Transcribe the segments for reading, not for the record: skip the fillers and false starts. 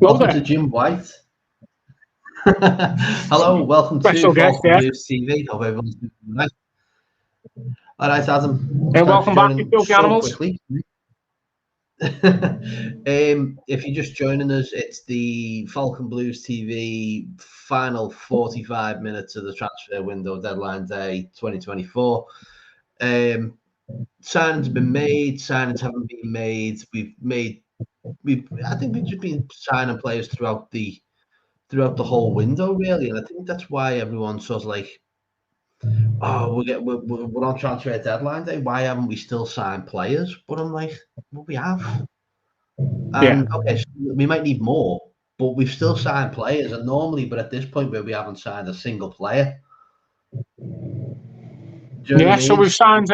Welcome to Jim White. Hello, welcome to Falcon Blues TV. Hope everyone's doing nice. All right, Adam. Hey, welcome back, you filthy animals. Quickly. If you're just joining us, it's the Falcon Blues TV final 45 minutes of the transfer window, deadline day 2024. Signings have been made, signings haven't been made. I think we've just been signing players throughout the whole window, really, and I think that's why everyone's sort of like, oh, we're on transfer deadline day. Why haven't we still signed players? But I'm like, well, we have. Okay, so we might need more, but we've still signed players, and normally, but at this point where we haven't signed a single player. So we've signed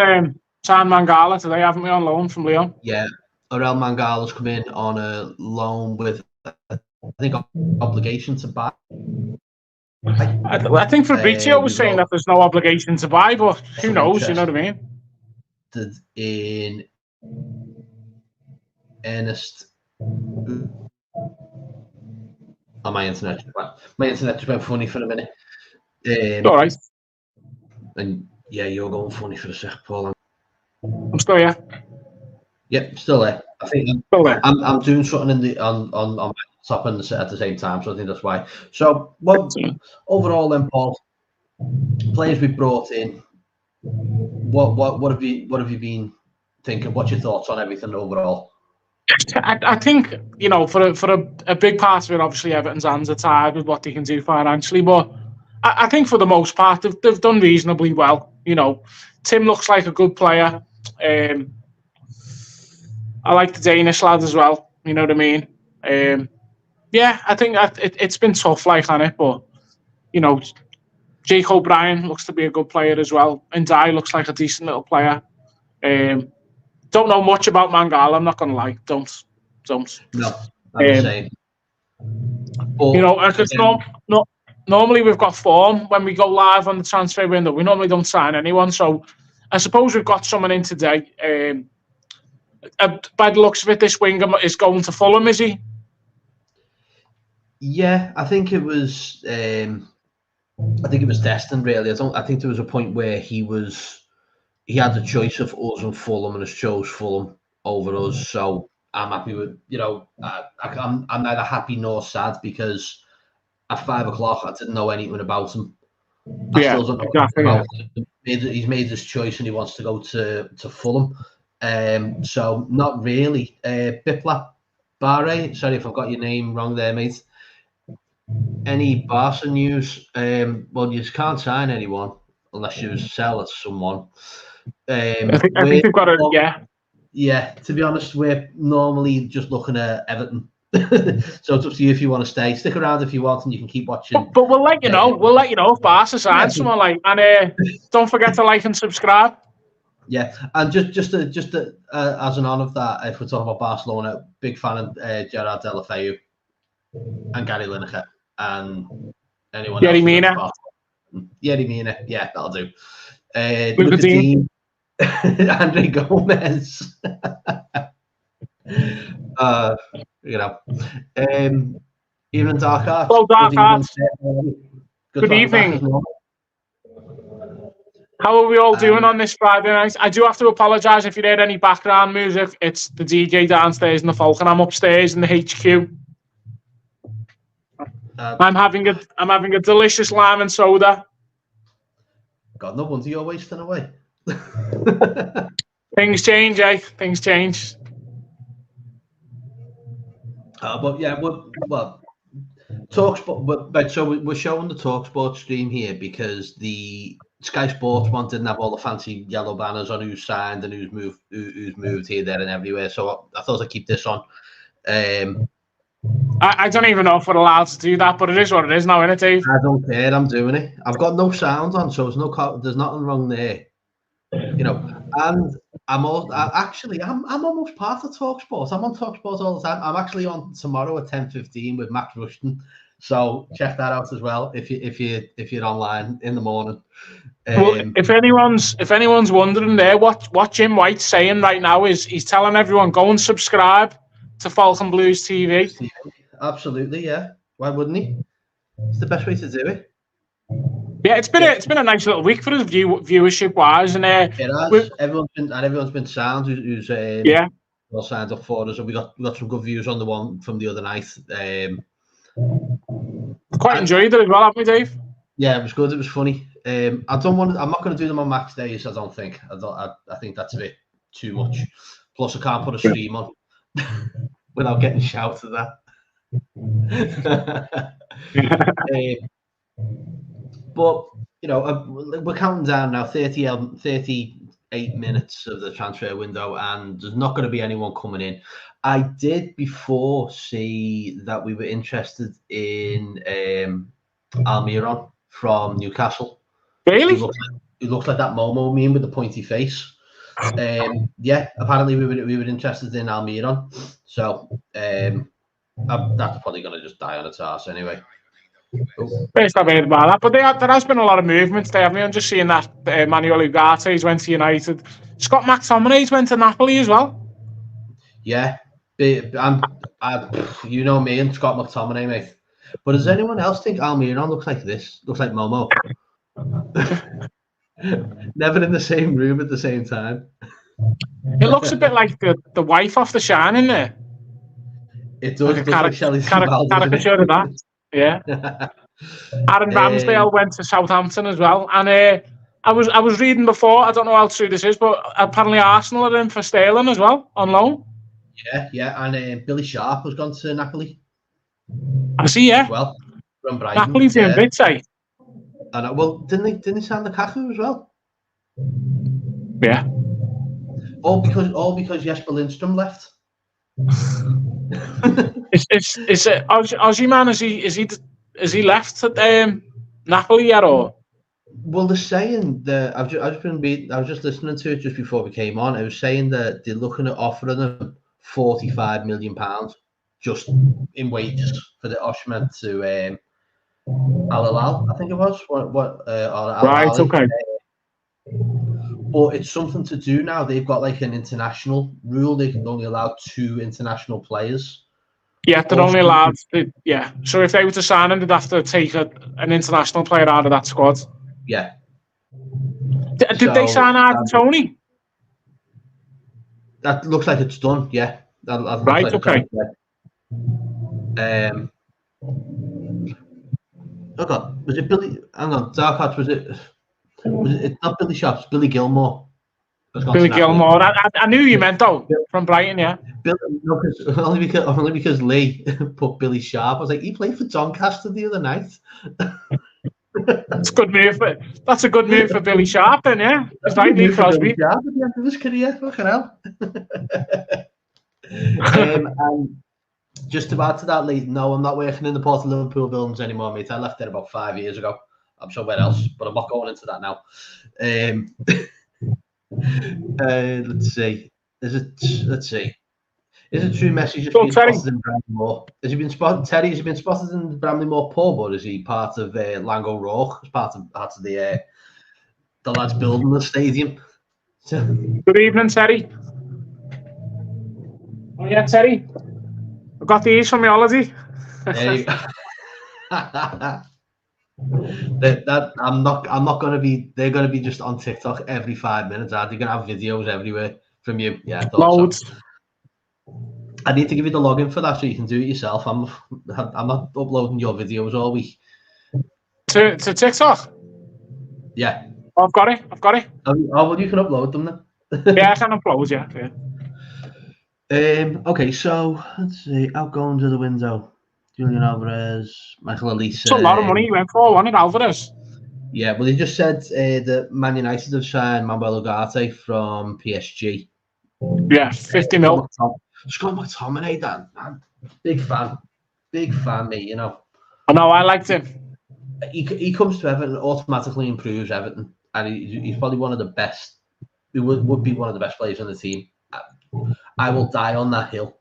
Mangala today, haven't we, on loan from Lyon? Yeah, Orel Mangala's come in on a loan with, I think, obligation to buy. I think Fabrizio was saying that there's no obligation to buy, but who knows? You know what I mean? In Ernest, my internet just went funny for a minute. All right. And yeah, you're going funny for a sec, Paul. I'm still here. Yep, still there. I think I'm doing something on my top and at the same time, so I think that's why. So, overall then, Paul, players we brought in, what have you been thinking? What's your thoughts on everything overall? I think, you know, for a big part of it, obviously Everton's hands are tied with what they can do financially, but I think for the most part they've done reasonably well. You know, Tim looks like a good player. I like the Danish lad as well. You know what I mean? I think it's been tough, like, on it, but you know, Jake O'Brien looks to be a good player as well, and Dye looks like a decent little player. Don't know much about Mangala, I'm not gonna lie. Don't. No, I'm the same. But, you know, because normally we've got form when we go live on the transfer window. We normally don't sign anyone, so I suppose we've got someone in today. By the looks of it, this winger is going to Fulham, is he? Yeah, I think it was. I think it was destined, really. I think there was a point where he had the choice of us and Fulham, and has chose Fulham over us. So I'm happy with, you know, I'm neither happy nor sad, because at 5 o'clock I didn't know anything about him. I still don't know exactly about him. He's made his choice and he wants to go to Fulham. So not really. Bipla Barre, sorry if I've got your name wrong there, mate. Any Barca news? Well, you just can't sign anyone unless you sell it to someone. I think we've got it. Yeah, to be honest, we're normally just looking at Everton. So it's up to you if you want to stay. Stick around if you want, and you can keep watching. But we'll let you know. We'll let you know if Barca signs someone, like, and don't forget to like and subscribe. Yeah, and just as an on of that, if we're talking about Barcelona, big fan of Gerard Deulofeu and Gary Lineker and anyone else. Yerry Mina, yeah, that'll do. Luka Dean, Andre Gomez. You know, even Dark Arts. Hello, Dark Arts. Good evening. How are we all doing on this Friday night? I do have to apologise if you heard any background music. It's the DJ downstairs in the Falcon. I'm upstairs in the HQ. I'm having a delicious lime and soda. God, no wonder you're wasting away. Things change, eh? Things change. But yeah, well, TalkSport. But so we're showing the TalkSport stream here because the Sky Sports one didn't have all the fancy yellow banners on who's signed and who's moved here, there, and everywhere. So I thought I'd keep this on. I don't even know if we're allowed to do that, but it is what it is now, isn't it, Dave? I don't care. I'm doing it. I've got no sound on, so there's nothing wrong there. You know, and I'm almost part of TalkSport. I'm on TalkSport all the time. I'm actually on tomorrow at 10:15 with Max Rushton. So check that out as well if you're online in the morning. Well, if anyone's wondering there, what Jim White's saying right now is he's telling everyone, go and subscribe to Falcon Blues TV. Absolutely, yeah. Why wouldn't he? It's the best way to do it. Yeah, it's been a nice little week for us viewership wise, and it has. Everyone's been sound. Who's well signed up for us, and we got some good views on the one from the other night. Quite enjoyed it as well, haven't we, Dave? Yeah, it was good. It was funny. I'm not going to do them on match days. I don't think. I think that's a bit too much. Plus, I can't put a stream on without getting shouted at. But we're counting down now. 38 minutes of the transfer window, and there's not going to be anyone coming in. I did before see that we were interested in Almiron from Newcastle. Really? He looks like that Momo meme with the pointy face. Apparently we were interested in Almiron. So that's probably going to just die on its arse anyway. Based on about that, but there has been a lot of movements there. I mean, I'm just seeing that Manuel Ugarte went to United. Scott McTominay went to Napoli as well. Yeah, you know me and Scott McTominay, mate. But does anyone else think Almiron looks like this? Looks like Momo. Never in the same room at the same time. It looks a bit like the wife off The Shining there. It does. Like a caricature of that. Yeah. Aaron Ramsdale went to Southampton as well, and I was reading before. I don't know how true this is, but apparently Arsenal are in for Sterling as well on loan. Yeah, and Billy Sharp has gone to Napoli. I see. Yeah. Well, from Brighton. Napoli's doing bits, eh? And well, didn't they sign Lukaku as well? Yeah. All because Jesper Lindstrom left. Is Aussie man? Is he left at Napoli yet, or? Well, they're saying that I was just listening to it just before we came on. I was saying that they're looking at offering them £45 million just in wages for the Oshman to Al Hilal, I think it was. Right, okay. But it's something to do now. They've got like an international rule. They can only allow 2 international players. Yeah, they're only allowed. So if they were to sign him, they'd have to take an international player out of that squad. Yeah. Did they sign Ivan Toney? That looks like it's done. Yeah. Right. Like okay. Oh God, was it Billy? Hang on, Dark Horse. Was it not Billy Sharp? Billy Gilmore. Billy Gilmore. I knew you meant though from Brighton, yeah. Only because Lee put Billy Sharp. I was like, he played for Doncaster the other night. That's a good move for Billy Sharp, then, yeah. It's like Lee Crosby. Sharp at the end of his career, fucking hell. And just to add to that, Lee, no, I'm not working in the Port of Liverpool buildings anymore, mate. I left there about 5 years ago. I'm somewhere else, but I'm not going into that now. Let's see. Is it true Messi just been spotted in Bramley-Moore? Has he been spotted? Terry, has he been spotted in Bramley-Moore pub, or is he part of Lang O'Rourke? As part of the lads building the stadium? Good evening, Terry. Oh yeah, Terry. I got these from my holiday. I'm not going to be. They're going to be just on TikTok every 5 minutes. They're going to have videos everywhere from you. Yeah, loads. So. I need to give you the login for that so you can do it yourself. I'm not uploading your videos all week. To TikTok? Yeah. Oh, I've got it. Oh, well, you can upload them then. Yeah, I can upload, yeah. Okay, so let's see. Outgoings of the window. Julian Alvarez, Michael Elise. It's a lot of money you went for, wasn't it, Alvarez? Yeah, well, he just said that Man United have signed Manuel Ugarte from PSG. Yeah, 50 mil. Scott McTominay, that big fan, mate. You know. I know, I liked him. He comes to Everton, automatically improves Everton, and he's probably one of the best. He would be one of the best players on the team. I will die on that hill.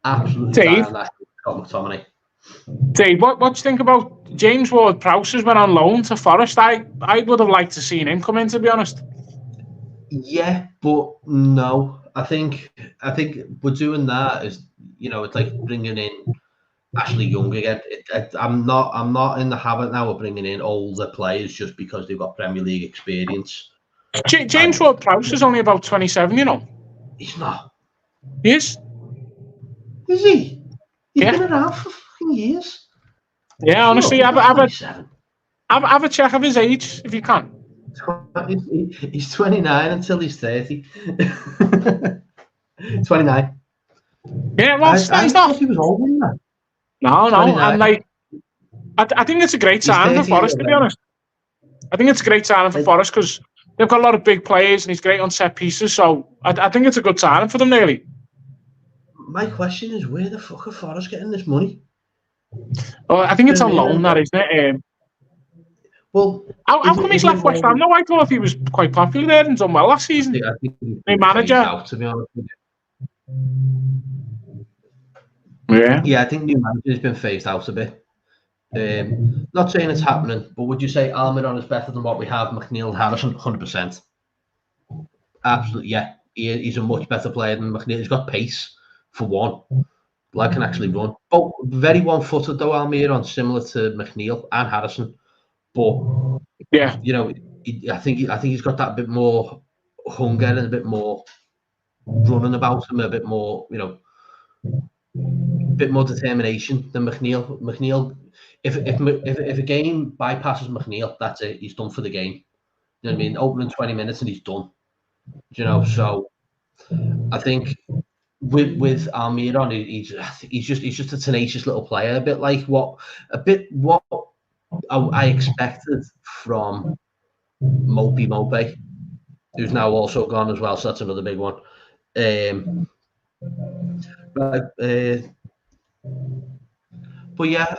Absolutely die on that hill, Scott McTominay. Dave, what do you think about James Ward-Prowse has been on loan to Forest? I would have liked to seen him come in, to be honest. Yeah, but no. I think we're doing that as it's like bringing in Ashley Young again. I'm not in the habit now of bringing in older players just because they've got Premier League experience. James Ward-Prowse is only about 27, He's not. He is. Is he? He's been around for fucking years. Yeah, honestly, have a check of his age if you can. He's 29 until he's 30. 29. Yeah, well, he's not. Thought he was older than that. No, and I think it's a great signing for Forest, to be honest. I think it's a great signing for Forest because they've got a lot of big players and he's great on set pieces. So I think it's a good signing for them, really. My question is, where the fuck are Forest getting this money? Well, I think it's on loan, that isn't it? Well, how come he's left West Ham? No, I thought he was quite popular there and done well last season. I think new manager. Out, to be honest with you. Yeah, I think new manager has been phased out a bit. Not saying it's happening, but would you say Almiron is better than what we have? McNeil, Harrison, 100%. Absolutely, yeah. He's a much better player than McNeil. He's got pace for one. Like can actually run. Both very one-footed though, Almiron, similar to McNeil and Harrison. But yeah, I think he's got that bit more hunger and a bit more running about him, a bit more, bit more determination than McNeil. McNeil, if a game bypasses McNeil, that's it. He's done for the game. You know what I mean? Opening 20 minutes and he's done. So I think with Almiron, he's just a tenacious little player, a bit like what I expected from Mope, who's now also gone as well. So that's another big one. But yeah,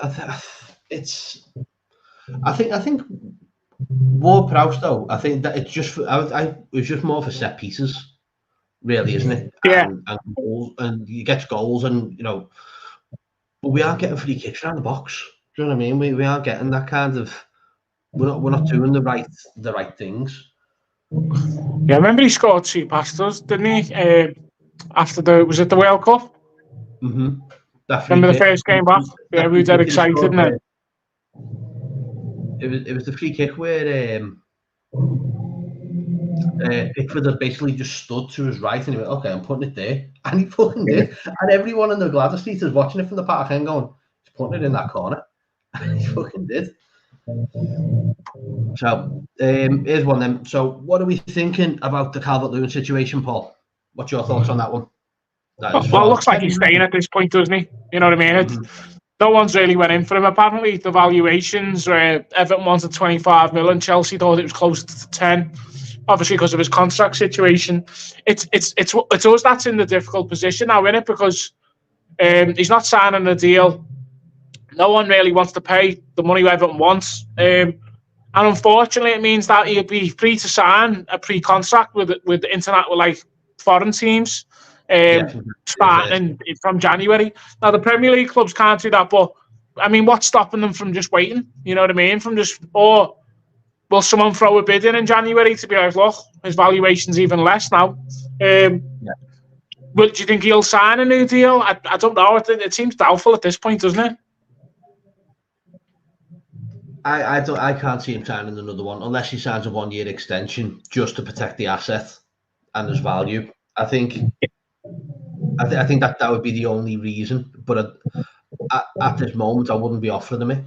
I think Ward-Prowse though. I think that it's just it's just more for set pieces, really, isn't it? Yeah, and goals, and you get goals, and but we aren't getting free kicks around the box. Do you know what I mean? We aren't getting that kind of. We're not doing the right things. Yeah, I remember he scored 2 past us, didn't he? After was it the World Cup? Mm-hmm. Remember the first game back? Yeah, we were dead excited, isn't it? It was the free kick where Pickford had basically just stood to his right and he went, "Okay, I'm putting it there," and he fucking did. And everyone in the Gladys Street is watching it from the park and going, "He's putting it in that corner," and he fucking did. So here's one then. So what are we thinking about the Calvert-Lewin situation, Paul? What's your thoughts on that one? Well, it looks like he's staying at this point, doesn't he? You know what I mean? No one's really went in for him. Apparently, the valuations were Everton wanted 25 million, Chelsea thought it was closer to 10. Obviously, because of his contract situation, it's us that's in the difficult position now, isn't it? Because he's not signing a deal. No one really wants to pay the money Everton wants, and unfortunately, it means that he'll be free to sign a pre-contract with internet with like foreign teams. Starting from January. Now the Premier League clubs can't do that, but I mean, what's stopping them from just waiting? You know what I mean? Or will someone throw a bid in January to be like, look, his valuation's even less now? But do you think he'll sign a new deal? I don't know. It seems doubtful at this point, doesn't it? I can't see him signing another one unless he signs a 1-year extension just to protect the asset and his value. I think that would be the only reason, but at this moment, I wouldn't be offering him it.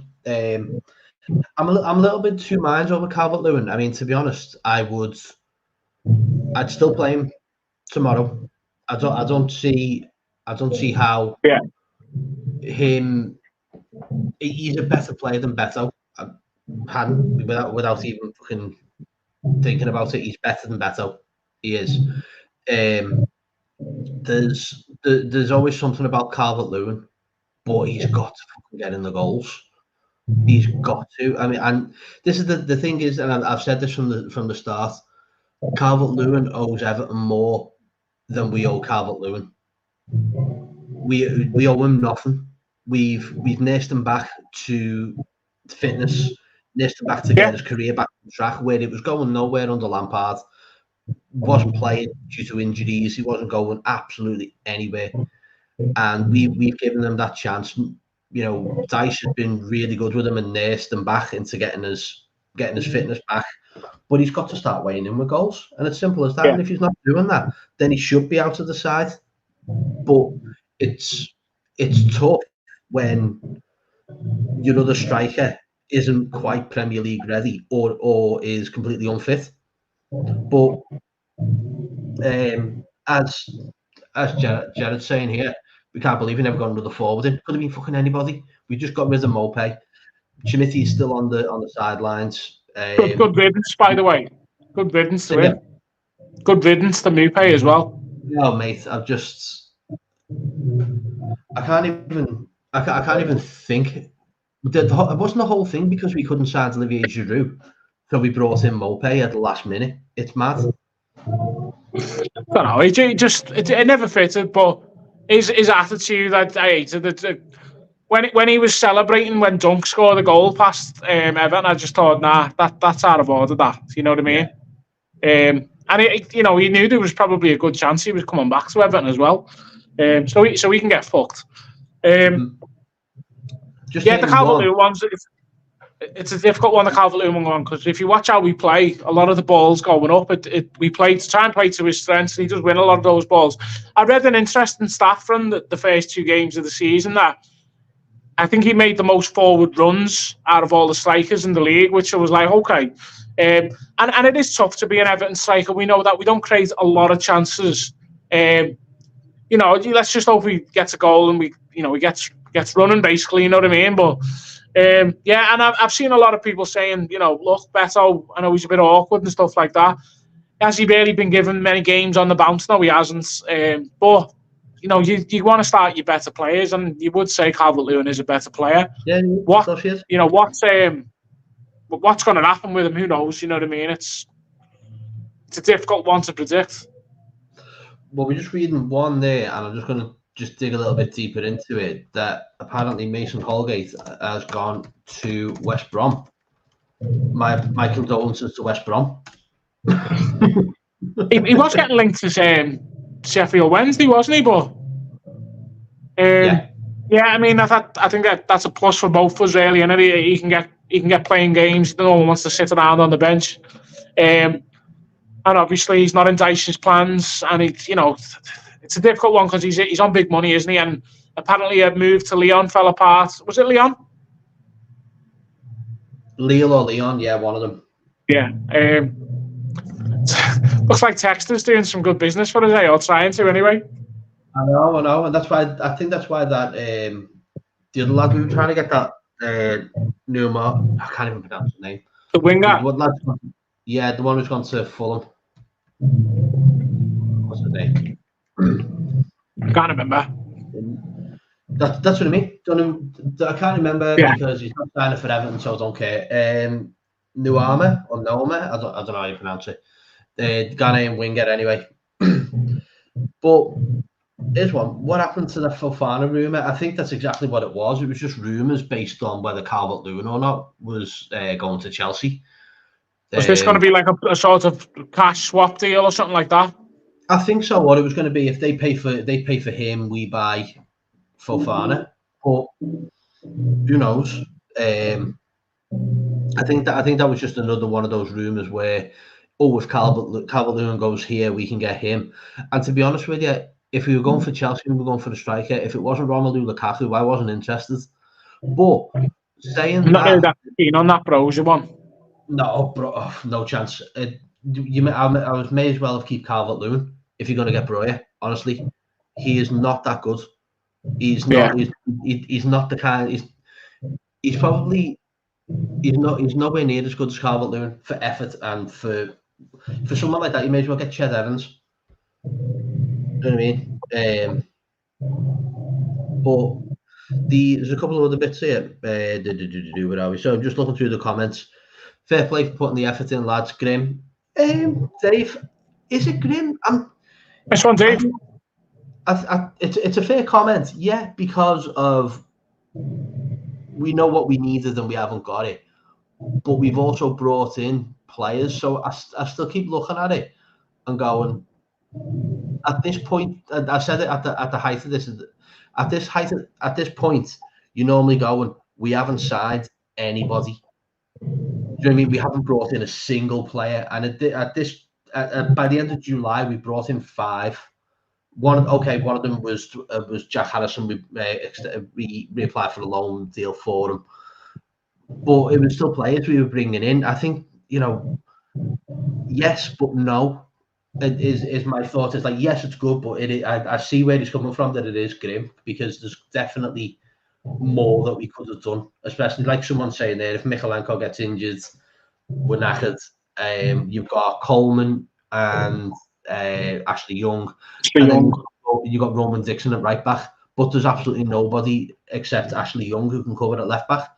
I'm a little bit two minds over Calvert-Lewin. I mean, to be honest, I'd still play him tomorrow. I don't see how him. He's a better player than Beto. Without even fucking thinking about it, he's better than Beto. He is. There's always something about Calvert-Lewin, but he's got to fucking get in the goals. He's got to. I mean, and this is the thing is, and I've said this from the start. Calvert-Lewin owes Everton more than we owe Calvert-Lewin. We owe him nothing. We've nursed him back to fitness, nursed him back to get his career back on track where it was going nowhere under Lampard. wasn't playing due to injuries. He wasn't going absolutely anywhere, and we've given him that chance. You know, Dice has been really good with him and nursed him back into getting his fitness back. But he's got to start weighing in with goals, and it's simple as that. Yeah. And if he's not doing that, then he should be out of the side. But it's tough when your other striker isn't quite Premier League ready or is completely unfit. But as Jared's saying here, we can't believe he never got another forward in. Could have been fucking anybody. We just got rid of Mopey. Chimity's still on the sidelines. Good riddance, by the way. Good riddance to him. Good riddance to Mopey as well. No, mate. I can't even think. It wasn't the whole thing because we couldn't sign Olivier Giroud, so we brought in Mopey at the last minute. It's mad. I don't know. It never fitted, but his attitude, I hated it. When he was celebrating when Dunk scored the goal past Everton, I just thought, nah, that's out of order. That, you know what I mean? Yeah. And he knew there was probably a good chance he was coming back to Everton as well. So he can get fucked. The Calvert-Lewin ones. It's a difficult one, the Calvert-Lewin one, because if you watch how we play, a lot of the balls going up, we try and play to his strengths, and he does win a lot of those balls. I read an interesting stat from the first 2 games of the season that I think he made the most forward runs out of all the strikers in the league, which I was like, okay. And it is tough to be an Everton striker. We know that we don't create a lot of chances. Let's just hope he gets a goal and he gets running, basically, you know what I mean? But and I've seen a lot of people saying, look, Beto, I know he's a bit awkward and stuff like that. Has he really been given many games on the bounce? No, he hasn't. But you want to start your better players, and you would say Calvert-Lewin is a better player. Yeah, what's going to happen with him? Who knows? You know what I mean? It's a difficult one to predict. Well, we're just reading one there, and I'm just going to dig a little bit deeper into it, that apparently Mason Holgate has gone to West Brom. My condolences to West Brom. he was getting linked to Sheffield Wednesday, wasn't he? But I mean, I think that's a plus for both of us, really. And he can get playing games. No one wants to sit around on the bench. And obviously, he's not in Dyson's plans, and it's a difficult one because he's on big money, isn't he? And apparently a move to Lyon fell apart. Was it Lyon? Lille or Lyon, yeah, one of them. Yeah. Looks like Texter's doing some good business for us, or trying to anyway. I know, and that's why I think that the other lad we were trying to get that Neumar, I can't even pronounce his name. The winger. The one who's gone to Fulham. What's his name? I can't remember. That's what I mean. I can't remember because he's not signing for Everton, so I don't care. Nuama or Noma, I don't know how you pronounce it. The Ghanaian winger, anyway. But here's one. What happened to the Fofana rumour? I think that's exactly what it was. It was just rumours based on whether Calvert-Lewin or not was going to Chelsea. Was this going to be like a sort of cash swap deal or something like that? I think so. What it was going to be, if they pay for him, we buy Fofana. But who knows? I think that was just another one of those rumours where, if Calvert-Lewin goes here, we can get him. And to be honest with you, if we were going for Chelsea, we were going for the striker. If it wasn't Romelu Lukaku, I wasn't interested. But saying I'm not really that keen on that Brozier one. No, bro, no chance. I may as well have keep Calvert-Lewin if you're going to get Brozier. Honestly, he is not that good. He's not. Yeah. He's not the kind. He's nowhere near as good as Calvert-Lewin for effort, and for someone like that, you may as well get Ched Evans. You know what I mean? But there's a couple of other bits here. Where are we? So I'm just looking through the comments. Fair play for putting the effort in, lads. Grim. Dave, is it grim? This one, Dave. It's a fair comment, yeah, because of we know what we needed and we haven't got it, but we've also brought in players. So I still keep looking at it and going, at this point, I said it at the height of this. At this point, you're normally going, we haven't signed anybody. Do you know what I mean? We haven't brought in a single player, and by the end of July, we brought in 5. One of them was Jack Harrison. We reapplied for a loan deal for him, but it was still players we were bringing in. I think, yes, but no. It is my thought. It's like, yes, it's good, but I see where he's coming from, that it is grim, because there's definitely more that we could have done, especially like someone saying there, if Michalenko gets injured, we're knackered. You've got Coleman and Ashley Young, and then you got Roman Dixon at right back, but there's absolutely nobody except Ashley Young who can cover at left back.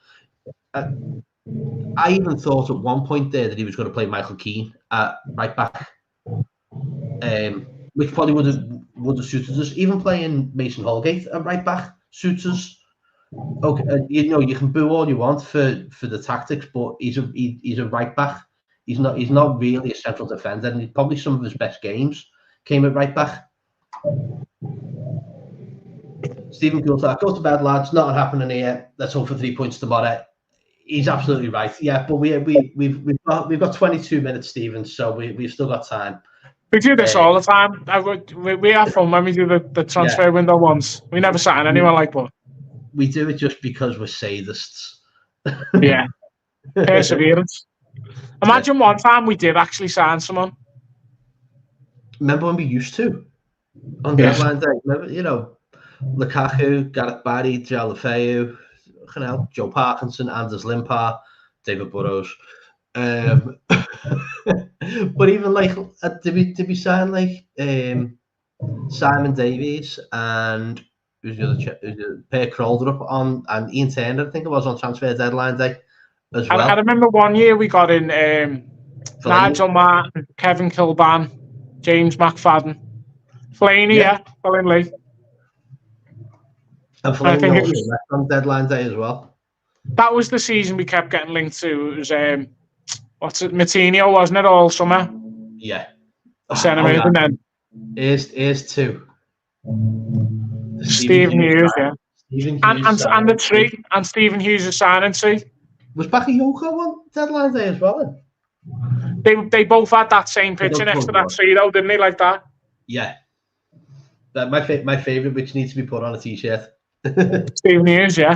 I even thought at one point there that he was going to play Michael Keane at right back, which probably would have suited us. Even playing Mason Holgate at right back suits us. Okay, you can boo all you want for the tactics, but he's a right back. He's not really a central defender, and probably some of his best games came at right back. Stephen Gould, go to bed, lads. Nothing happening here. Let's hope for 3 points tomorrow. He's absolutely right. Yeah, but we've got 22 minutes, Stephen. So we've still got time. We do this all the time. We have fun when we do the transfer window ones. We never sign anyone like that. We do it just because we're sadists. Yeah, perseverance. Imagine one time we did actually sign someone. Remember when we used to on deadline day? Remember, Lukaku, Gareth Barry, Joe Lefeu, Joe Parkinson, Anders Limpar, David Burrows. But even like, did we sign like Simon Davies and who's the other Per Crowder up on, and Ian Turner, I think it was, on transfer deadline day as well. I remember one year we got in Nigel Martin, Kevin Kilban, James McFadden, Fellaini, Fellaini. And Fellaini also left on deadline day as well. That was the season we kept getting linked to. It was Matinho, wasn't it, all summer? Yeah. And then here's 2. Stephen Hughes, and the tree, and Stephen Hughes' signing tree. Was Bakayoko on deadline day as well? They both had that same picture next to that tree, though, didn't they? Like that. Yeah. My favourite, which needs to be put on a t-shirt. Stephen Hughes, yeah.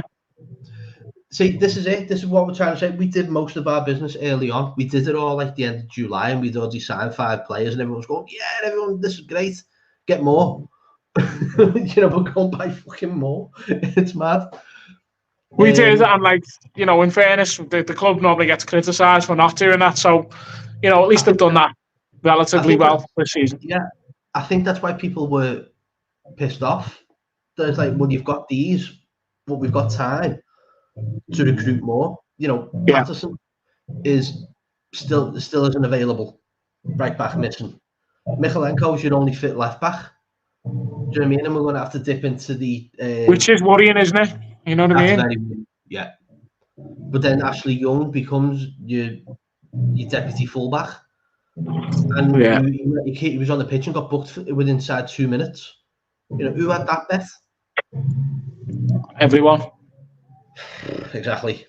See, this is it. This is what we're trying to say. We did most of our business early on. We did it all like the end of July, and we'd already signed 5 players, and everyone was going, "Yeah, everyone, this is great. Get more." We're going by fucking more. It's mad. We did, and in fairness, the club normally gets criticised for not doing that. So, at least they've done that relatively well this season. Yeah, I think that's why people were pissed off. There's like, well, you've got these, but we've got time to recruit more. Patterson is still isn't available. Right back missing. Michalenko should only fit left back. Do you know what I mean? And we're going to have to dip into the... which is worrying, isn't it? You know what I mean? Yeah. But then Ashley Young becomes your deputy fullback. And he was on the pitch and got booked within inside 2 minutes. Who had that bet? Everyone. Exactly.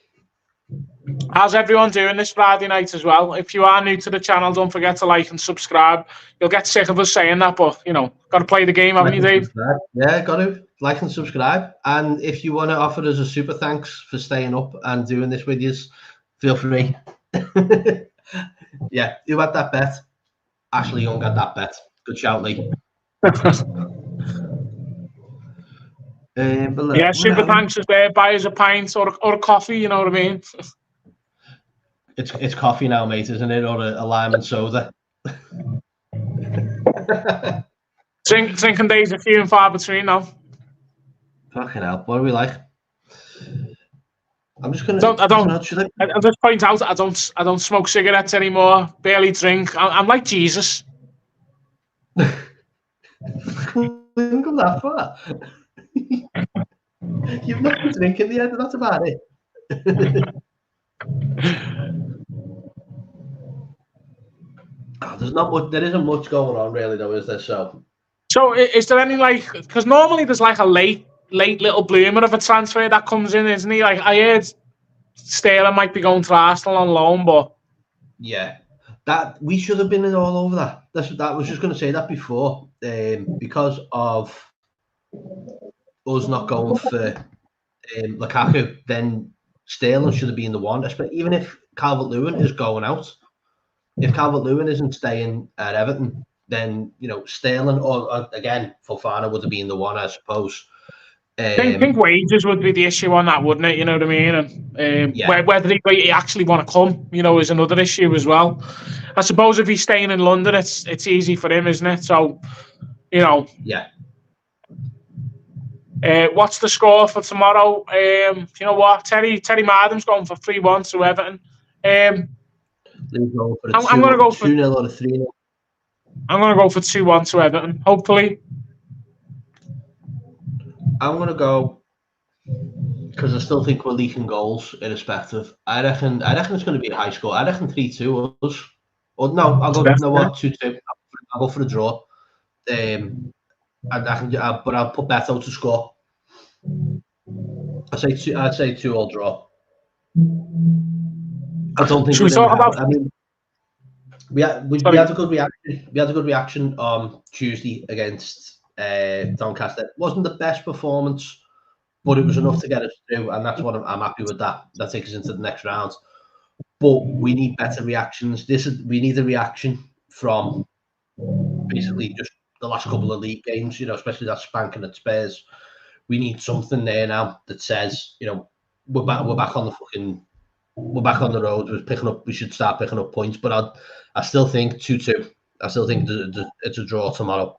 How's everyone doing this Friday night as well? If you are new to the channel, don't forget to like and subscribe. You'll get sick of us saying that, but got to play the game, haven't you, Dave? Yeah, got to like and subscribe. And if you want to offer us a super thanks for staying up and doing this with us, feel free. Yeah, who had that bet? Ashley Young had that bet. Good shout, Lee. Super thanks is there. Buy us a pint or a coffee, you know what I mean? It's coffee now, mate, isn't it? Or a lime and soda. Drinking days are few and far between now. Fucking hell, what are we like? I'm just gonna. I'll just point out I don't smoke cigarettes anymore. Barely drink. I'm like Jesus. Couldn't go that far. You've not been drinking the end. That's about it. there's not much. There isn't much going on really, though, is there? So is there any because normally there's like a late little bloomer of a transfer that comes in, isn't he? Like I heard Sterling might be going to Arsenal on loan, but yeah, that we should have been in all over that. That was just going to say that before, because of us not going for Lukaku, then Sterling should have been the one. Even if Calvert-Lewin is going out, if Calvert-Lewin isn't staying at Everton, then Sterling or again Fofana would have been the one, I suppose. I think wages would be the issue on that, wouldn't it? You know what I mean? And whether he actually want to come, is another issue as well. I suppose if he's staying in London, it's easy for him, isn't it? So, Yeah. What's the score for tomorrow? You know what? Terry Mardham's going for 3-1 to Everton. I'm going to go for 2-0 or a 3-0. I'm going to go for 2-1 to Everton, hopefully. I'm going to go, because I still think we're leaking goals irrespective. I reckon it's going to be a high score. I reckon 3-2 us. Or no, I'll go 2-2. I'll go for a draw. But I'll put Beto to score. I'd say 2-2 draw. I don't think we talk about. I mean, we had a good reaction. We had a good reaction on Tuesday against Doncaster. It wasn't the best performance, but it was enough to get us through, and that's what I'm happy with. That takes us into the next round. But we need better reactions. We need a reaction from basically just the last couple of league games. Especially that spanking at Spurs. We need something there now that says, we're back on the road. We should start picking up points. But I still think 2-2. I still think it's a draw tomorrow.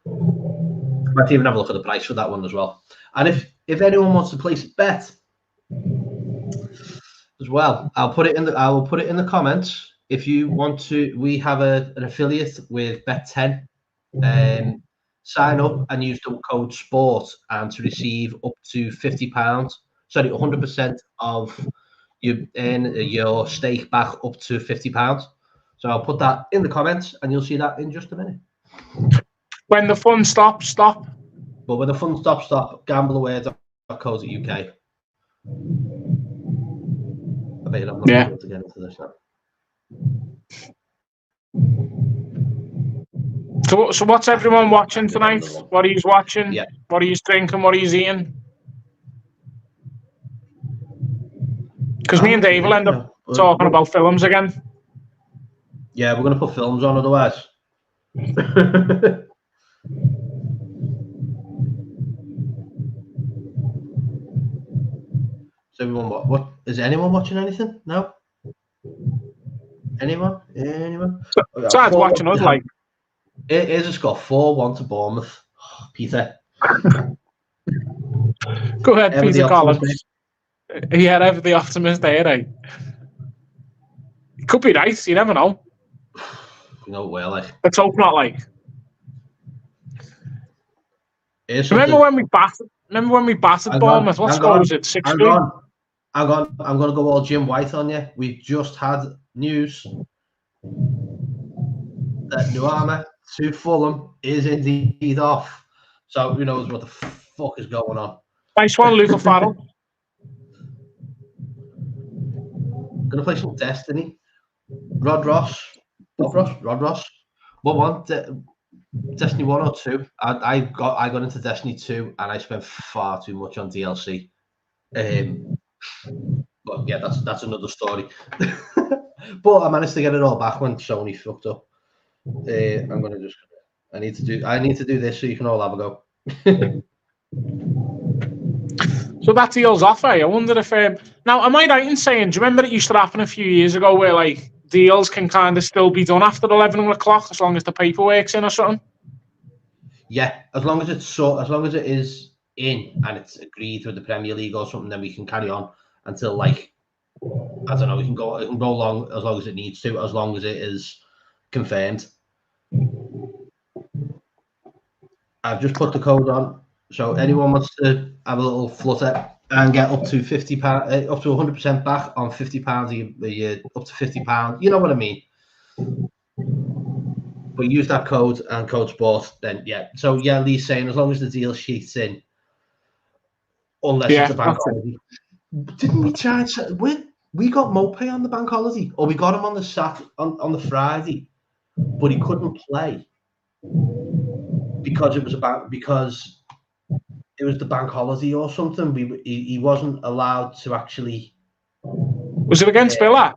Might even have a look at the price for that one as well. And if anyone wants to place a bet as well, I will put it in the comments. If you want to, we have an affiliate with Bet10. Sign up and use the code SPORT and to receive up to £50. Sorry, 100% of your stake back up to £50. So I'll put that in the comments and you'll see that in just a minute. When the fun stops, stop. But when the fun stops, stop. Gambleaware.co.uk. I bet you're not able to get into this now. So what's everyone watching tonight? What are you watching? Yeah. What are you drinking? What are you eating? Because me and Dave will end up talking about films again. Yeah, we're going to put films on otherwise. So everyone, what is anyone watching anything? No? Anyone? Besides watching us, like. Here's a score, 4-1 to Bournemouth. Oh, Peter. Go ahead, Peter Collins. Yeah, ever the optimist there, eh? It could be nice, you never know. Well, like. Let's hope not, like. Remember when we battered Bournemouth? What score was it? 6-3? I'm going to go all Jim White on you. We just had news that Nuama to Fulham is indeed off. So who knows what the fuck is going on. Nice one, Luca Farrell. Gonna play some Destiny. Rod Ross. What one? Destiny 1 or 2. I got into Destiny 2 and I spent far too much on DLC. But yeah, that's another story. But I managed to get it all back when Sony fucked up. I need to do this so you can all have a go. So that deal's off, eh? I wonder if now am I right in saying, do you remember it used to happen a few years ago where like deals can kind of still be done after 11 o'clock as long as the paperwork's in or something? Yeah, as long as it is in and it's agreed with the Premier League or something, then we can carry on until like I don't know. It can go long as long as it needs to, as long as it is confirmed. I've just put the code on, so anyone wants to have a little flutter and get up to £50, up to 100% back on £50, up to £50. You know what I mean? Nice one, Luca Farrell. Gonna play some Destiny. Rod Ross. What one? Destiny 1 or 2. I got into Destiny 2 and I spent far too much on DLC. But use that code and code sport, then yeah. So yeah, Lee's saying as long as the deal sheet's in, unless it's a bank holiday. Didn't we try and we got Mopey on the bank holiday, or we got him on the on the Friday, but he couldn't play because it was the bank holiday or something. He wasn't allowed to actually. Was it against Villa?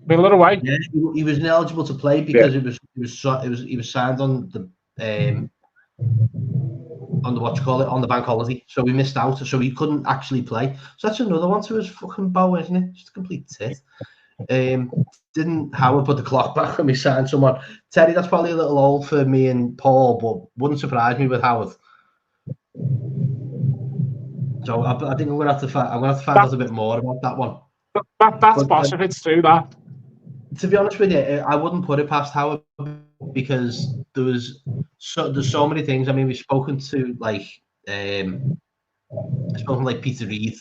Villa away. Yeah, he was ineligible to play because he was signed on the on the bank holiday, so we missed out. So he couldn't actually play. So that's another one to his fucking bow, isn't it? Just a complete tit. Didn't Howard put the clock back when we signed someone? Terry, that's probably a little old for me and Paul, but wouldn't surprise me with Howard. So I think I'm gonna have to find out a bit more about that one. That's possible. It's true that. To be honest with you, I wouldn't put it past Howard because there's so many things. I mean, we've spoken to Peter Reid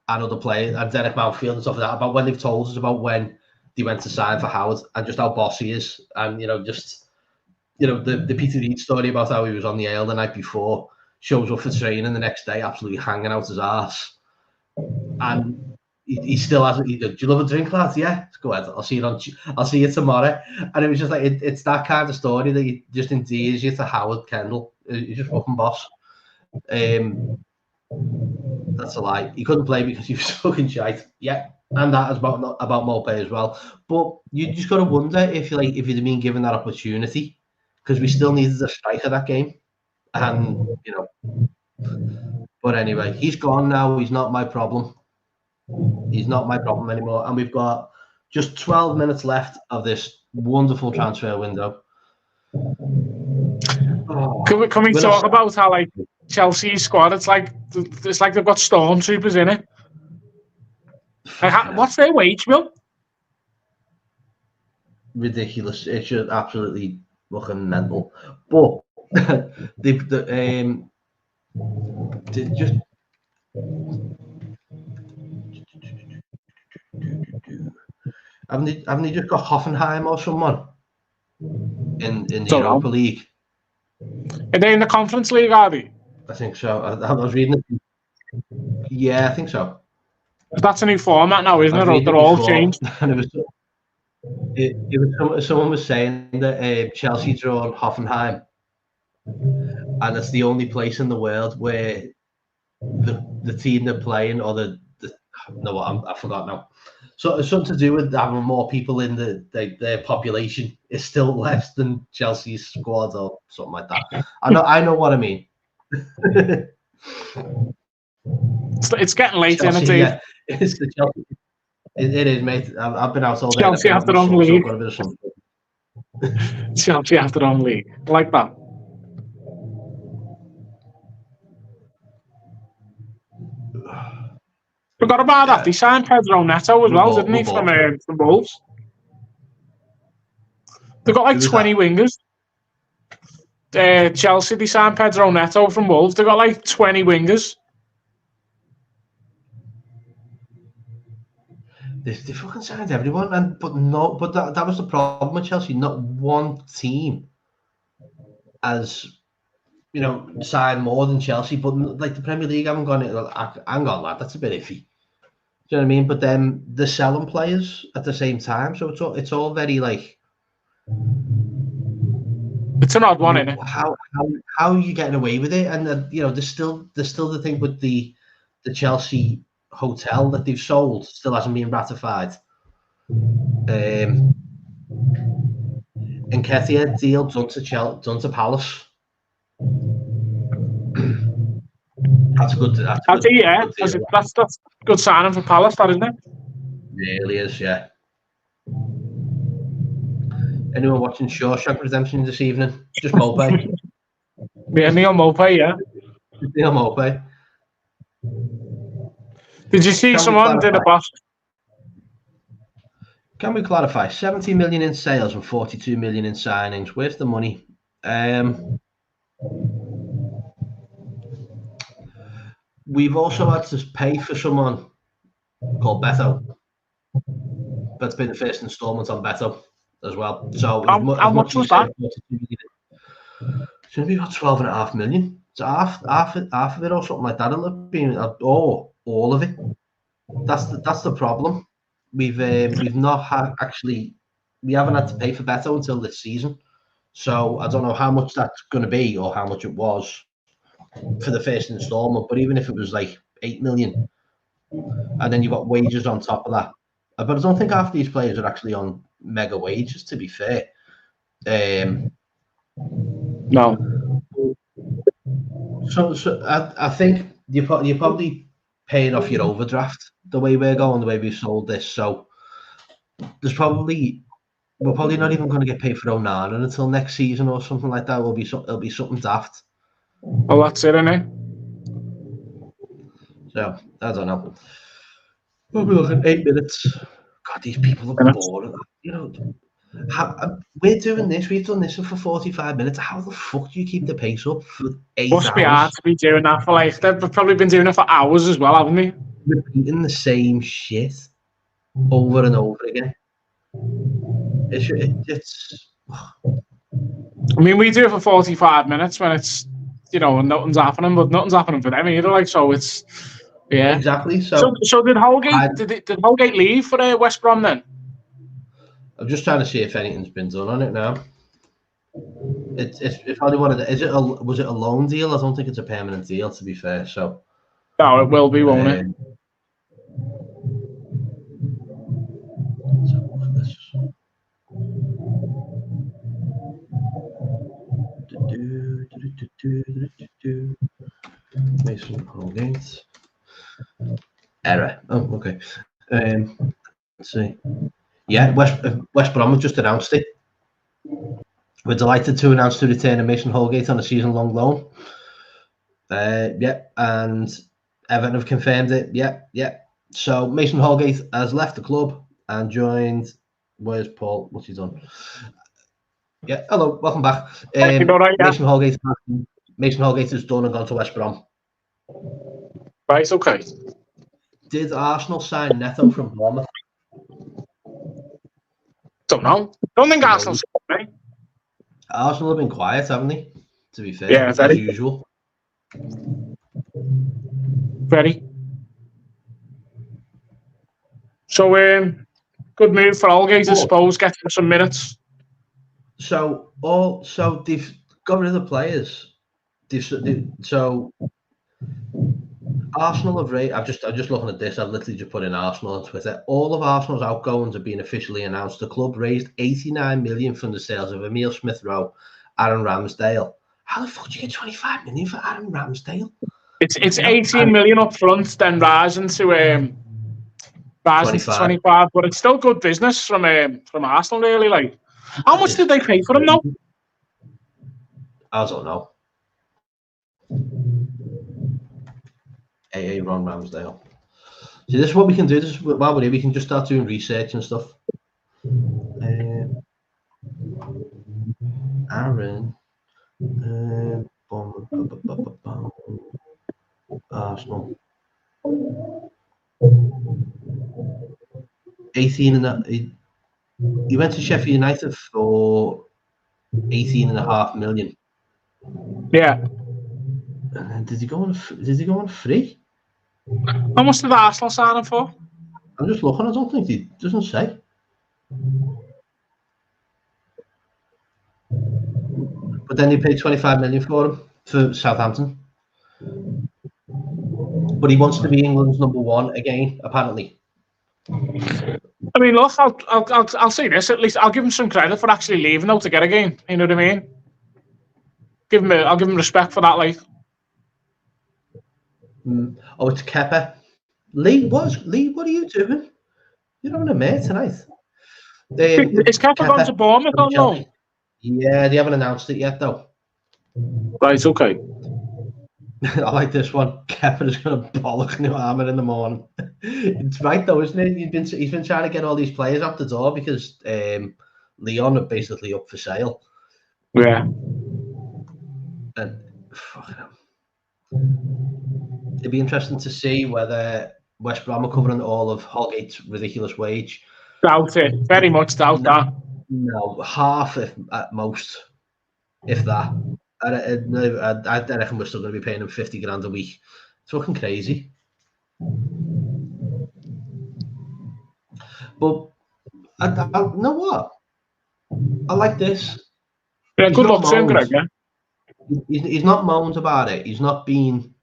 and other players and Derek Mountfield and stuff like that about when they've told us about when they went to sign for Howard and just how boss he is, and the Peter Reid story about how he was on the ale the night before, shows up for training the next day absolutely hanging out his arse, and he still hasn't. Do you love a drink, lads? Yeah, go ahead. I'll see you tomorrow. And it was just like it's that kind of story that you just endears you to Howard Kendall. He's just fucking boss. That's a lie. He couldn't play because he was fucking shite. Yeah, and that is about Mopey as well. But you just got to wonder if you'd have been given that opportunity, because we still needed a striker that game, and But anyway, he's gone now. He's not my problem. He's not my problem anymore. And we've got just 12 minutes left of this wonderful transfer window. Can we talk about how Chelsea's squad? It's like they've got stormtroopers in it. What's their wage bill? Ridiculous. It's just absolutely fucking mental. But just. Haven't they just got Hoffenheim or someone in the Europa League? Are they in the Conference League, are they? I think so. I was reading it. Yeah, I think so. That's a new format now, isn't it? They're all changed. And someone was saying that Chelsea drawn Hoffenheim, and it's the only place in the world where the team they're playing, or I forgot now. So it's something to do with having more people in their population is still less than Chelsea's squad or something like that. I know what I mean. It's getting late, isn't it, Dave? Yeah, it's the Chelsea. It is, mate. I've been out all day. Chelsea have their own league. Chelsea have their own league. I like that. Forgot about that. They signed Pedro Neto as well, didn't he, from Wolves? They've got 20 wingers. Chelsea, they signed Pedro Neto from Wolves. They've got 20 wingers. They fucking signed everyone, but that was the problem with Chelsea. Not one team has signed more than Chelsea, but the Premier League haven't gone. Hang on, lad, that's a bit iffy. Do you know what I mean? But then they're selling players at the same time, so it's all very It's an odd one, isn't it? How are you getting away with it? And there's still the thing with the Chelsea hotel that they've sold still hasn't been ratified. Nketiah deal done to Palace. That's good. That's good signing for Palace, that, isn't it? Really is, yeah. Anyone watching Shawshank Redemption this evening? Just Mopey. Yeah, Neil Mopey, yeah. Neil Mopey. Did you see someone did a boss? Can we clarify? 70 million in sales and 42 million in signings. Where's the money? We've also had to pay for someone called Beto. That's been the first instalment on Beto. as well. So how much was that? It's going to be about 12.5 million. It's half of it or something like that. It'll be all of it. That's the problem. We've not had we haven't had to pay for Beto until this season. So I don't know how much that's going to be or how much it was for the first instalment. But even if it was like 8 million, and then you've got wages on top of that. But I don't think half these players are actually on mega wages, to be fair. No. So I think you're probably paying off your overdraft the way we're going, the way we've sold this. So we're probably not even going to get paid for Onana until next season or something like that. It'll be something daft. Well, that's it, isn't it? So I don't know. We'll be looking at 8 minutes. God, these people are boring. You know, we're doing this. We've done this for 45 minutes. How the fuck do you keep the pace up for 8 hours? Must be hard to be doing that for like. They've probably been doing it for hours as well, haven't they? Repeating the same shit over and over again. It's. I mean, we do it for 45 minutes when it's, nothing's happening, but nothing's happening for them either. Like, so it's, yeah. Exactly. So did Holgate? Did Holgate leave for West Brom then? I'm just trying to see if anything's been done on it now. It's probably one of the. Was it a loan deal? I don't think it's a permanent deal, to be fair. So. No, it will be, won't it? Mason Holgate. Error. Oh, okay. Let's see. Yeah, West Brom have just announced it. We're delighted to announce the return of Mason Holgate on a season-long loan. Yeah, and Everton have confirmed it. Yeah. So Mason Holgate has left the club and joined. Where's Paul? What's he done? Yeah, hello, welcome back. Mason Holgate has done and gone to West Brom. Right, okay. Did Arsenal sign Neto from Bournemouth? Don't know. Don't think Arsenal signed me. Arsenal have been quiet, haven't they? To be fair, yeah, as usual. Very. So, good move for Holgate, I suppose, get him some minutes. So they've got rid of the players. So Arsenal have I'm just looking at this. I've literally just put in Arsenal on Twitter. All of Arsenal's outgoings have been officially announced. The club raised 89 million from the sales of Emile Smith-Rowe, Aaron Ramsdale. How the fuck do you get 25 million for Aaron Ramsdale? It's 18 million up front, then rising to 25, but it's still good business from Arsenal, really. Like, how much did they pay for him, though? I don't know. Ron Ramsdale. See, this is what we can do. This is while we're here, we can just start doing research and stuff. Aaron. Arsenal. 18 and that. He went to Sheffield United for 18.5 million. Yeah. And then did he go on free? How much did Arsenal sign him for? I'm just looking. I don't think he doesn't say. But then they paid 25 million for him for Southampton. But he wants to be England's number one again, apparently. I mean, look, I'll say this. At least I'll give him some credit for actually leaving though to get a game. You know what I mean? I'll give him respect for that. Like, oh, it's Kepa. Lee, what are you doing? You're having a mate tonight. Is Kepa gone to Bournemouth on loan? Yeah, they haven't announced it yet though. Right, okay. I like this one. Kepa is going to bollock New Armour in the morning. It's right though, isn't it? He's been trying to get all these players out the door because Leon are basically up for sale. Yeah. And it'd be interesting to see whether West Brom are covering all of Holgate's ridiculous wage. Doubt it. Very much doubt that. No, half at most, if that. I reckon we're still going to be paying him 50 grand a week. It's fucking crazy. But I you know what? I like this. Yeah, good luck to him, Greg. Yeah. He's not moaned about it. He's not been,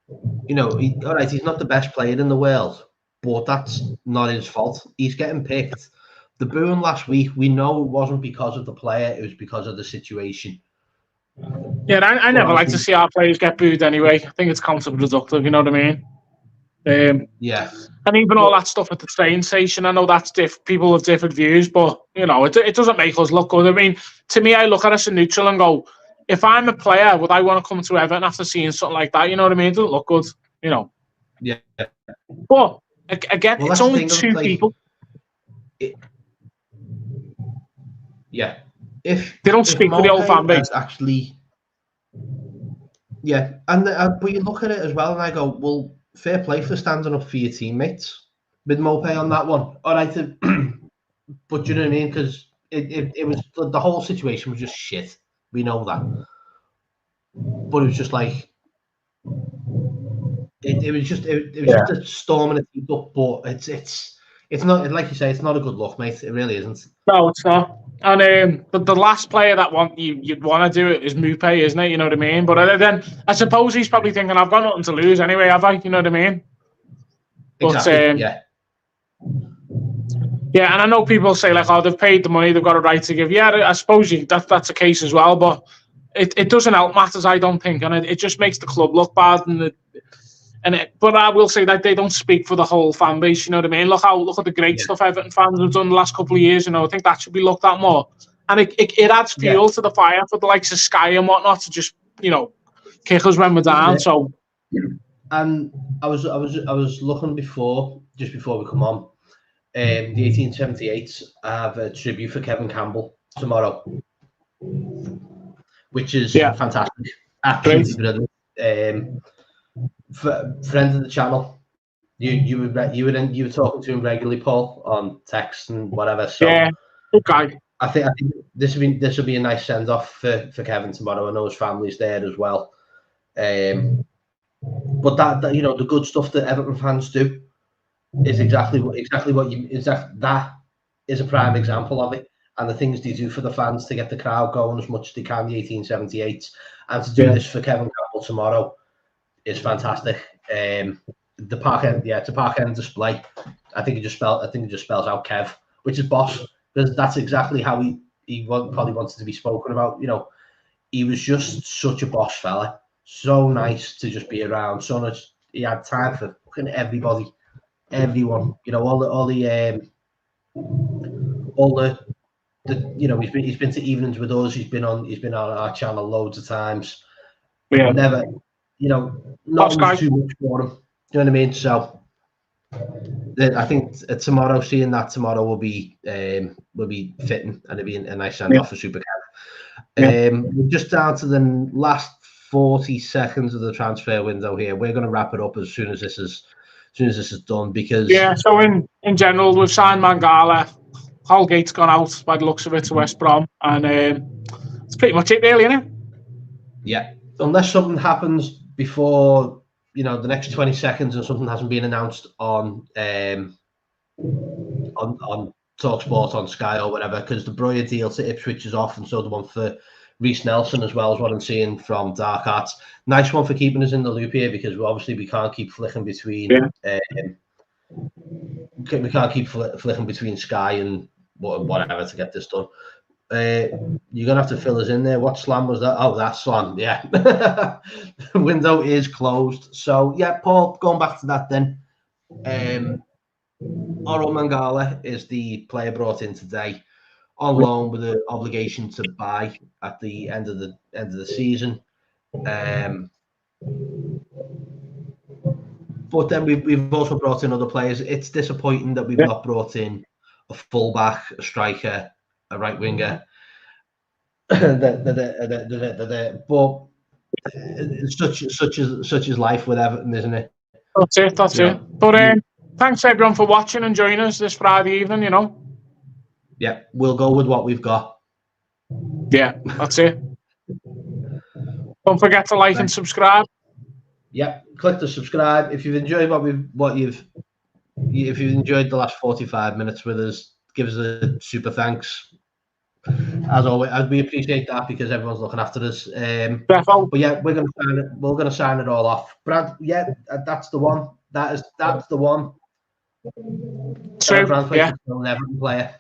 all right, he's not the best player in the world, but that's not his fault. He's getting picked. The booing last week, we know it wasn't because of the player, it was because of the situation. Yeah, I never like to see our players get booed anyway. I think it's counterproductive, you know what I mean? Yeah. And even all that stuff at the train station, I know that's people have different views, but, it doesn't make us look good. I mean, to me, I look at us in neutral and go, if I'm a player, would I want to come to Everton after seeing something like that? You know what I mean? It doesn't look good, Yeah. But, again, it's only two people. Yeah. If they don't speak for the old fan base. Actually, yeah. And but you look at it as well, and I go, well, fair play for standing up for your teammates with Mopé on that one. All right, but you know what I mean? Because it was the whole situation was just shit. We know that, but it was just like it was just just a storm and a teeth up. But it's not, like you say, it's not a good look, mate. It really isn't. No, it's not. And the last player that you'd want to do it is Mopé, isn't it? You know what I mean? But then I suppose he's probably thinking, I've got nothing to lose anyway, have I? You know what I mean? Exactly. But, yeah, and I know people say like, oh, they've paid the money, they've got a right to give. Yeah, I suppose that's the case as well. But it doesn't help matters, I don't think, and it just makes the club look bad. But I will say that they don't speak for the whole fan base. You know what I mean? Look at the great stuff Everton fans have done the last couple of years. I think that should be looked at more, and it adds fuel to the fire for the likes of Sky and whatnot to just kick us when we're down. So, and I was looking just before we come on. The 1878s have a tribute for Kevin Campbell tomorrow, which is fantastic. Absolutely brilliant. Friend of the channel, you were talking to him regularly, Paul, on text and whatever. So yeah, okay. I think this will be a nice send off for Kevin tomorrow. I know his family's there as well. But that the good stuff that Everton fans do is exactly what that is a prime example of it, and the things they do for the fans to get the crowd going as much as they can, the 1878s, and to do this for Kevin Campbell tomorrow is fantastic. The Park End display. I think it just spells out Kev, which is boss, because that's exactly how he probably wanted to be spoken about. He was just such a boss fella, so nice to just be around. So much, he had time for fucking everybody. Everyone, all the he's been to evenings with us. He's been on our channel loads of times. Yeah. Never, not too much for him. Do you know what I mean? So I think seeing that tomorrow will be fitting, and it'll be a nice send off for Super Kev. We're just down to the last 40 seconds of the transfer window here. We're going to wrap it up as soon as this is done, because so in general, we've signed Mangala. Holgate's gone out by the looks of it to West Brom, and it's pretty much it, really, isn't it? Yeah, unless something happens before the next 20 seconds and something hasn't been announced on TalkSport, on Sky or whatever, because the Breuer deal to Ipswich is off, and so the one for Reece Nelson as well, is what I'm seeing from Dark Arts. Nice one for keeping us in the loop here, because we can't keep flicking between flicking between Sky and whatever to get this done. You're gonna have to fill us in there. What slam was that? Oh, that slam. Yeah. The window is closed. So yeah, Paul, going back to that then. Oro Mangala is the player brought in today on loan with the obligation to buy at the end of the season. But then we've also brought in other players. It's disappointing that we've not brought in a fullback, a striker, a right winger. But such is life with Everton, isn't it? That's it. But thanks everyone for watching and joining us this Friday evening. Yeah, we'll go with what we've got. Yeah, that's it. Don't forget to like and subscribe. Yep, click to subscribe. If you've enjoyed if you've enjoyed the last 45 minutes with us, give us a super thanks. As always, we appreciate that because everyone's looking after us. But yeah, we're gonna sign it all off. Brad, yeah, that's the one. That's the one. True. Yeah. Still an Everton player.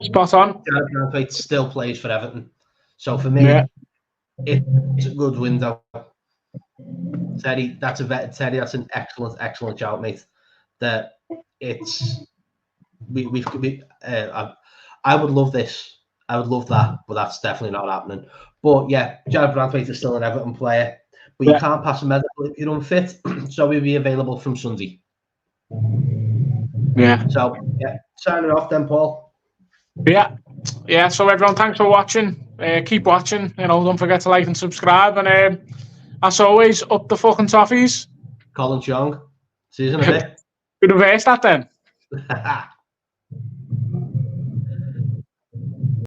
Spot on. Jared Branthwaite still plays for Everton. So for me, it's a good window. Teddy, that's an excellent shout, mate. That it's I would love this. I would love that, but that's definitely not happening. But yeah, Jared Branthwaite is still an Everton player, but you can't pass a medical if you're unfit. So he'll be available from Sunday. Yeah. So yeah, signing off then, Paul. Yeah. So everyone, thanks for watching. Keep watching. Don't forget to like and subscribe. And as always, up the fucking toffees. Colin Chong. See you in a bit. Reverse that then.